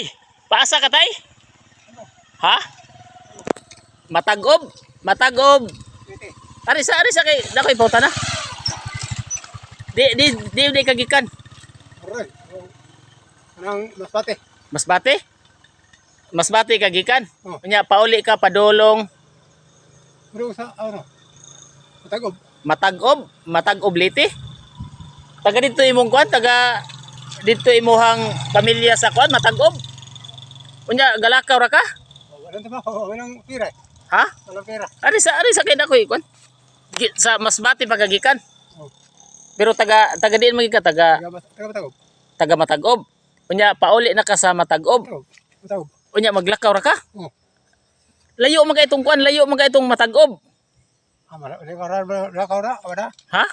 tay? Paasa ka tay? Ha? Matagob? Matagob. Ari sa kay dakoy pauta na. Di kagikan. Aray. Anong masbate? Masbate? Masbate kagikan. Oh. Unya pauli ka padulong Pero sa ano? Matagob. Matagob liti. Taga dito imong kuan, taga dito imuhang pamilya sa kuan Matagob. Unya galakaw ra ka? Walang trabaho, walang pira. Ha? Walang pira. Ari sa kay dakoy kuan. Sa Masbate pagagikan. Oh. Pero taga diin man ka taga Matagob. taga Matagob. Unya pauli na ka sa Matagob. Matagob. Unya maglakaw ra ka? Oh. Layo man kay itong kuan, layo man kay itong Matagob. Lakaw na, wala. Ha?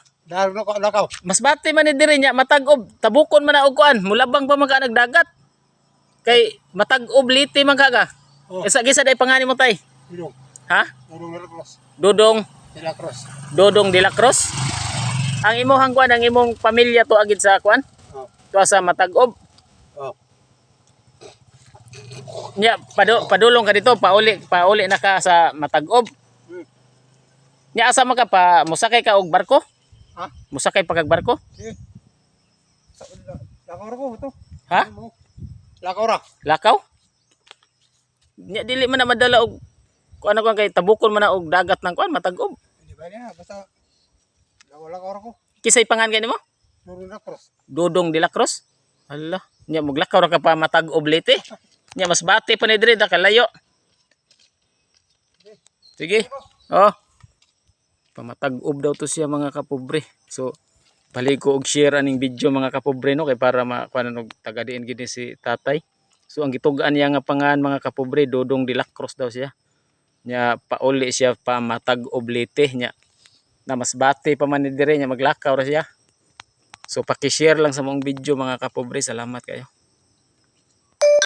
Lakaw. Masbate man ni diri nya Matagob. Tabukon man na og kuan, mulabang pa man ka nagdagat. Kay Matagob liti man ka. Oh. Isa gisa day pangani mo tay. Dudong. Ha? Dudong de la Cruz. Dodong De la Cruz. Dodong de la Cruz. Ang imong kuan, ang imong pamilya to agid sa kuan. Oh. Tuwa sa Matagob. Oh. Nya padulong ka dito, pauli na ka sa Matagob. Nya asa man ka pa musakay ka og barko? Ha? Musakay pa kag barko? Sige. Lakaw ra ko ito. Ha? Lakaw ra. Lakaw? Nya dili man na madala og kuan kay tabukon man na og dagat ng kuan Matagob. Hindi ba niya? Basta lakaw ra ko. Kisay pangan kay nimo? Dudong de la Cruz. Dodong de la Cruz. Hala, nya maglakaw ra ka pa Matagob liti. Nya Masbate pa ni diri da kalayo. Sige. Oh. Pamatagob daw to siya mga kapobre. So balik ko og share aning video mga kapobre no kay para makuan og taga-diin gid si tatay. So ang gitugaan niya nga pangan mga kapobre, Dodong de la Cruz daw siya. Nya pauli siya pa Matagob liti nya na Masbate pa man ni diri nya maglakaw ra siya. So paki-share lang sa mong video mga kapobre. Salamat kayo.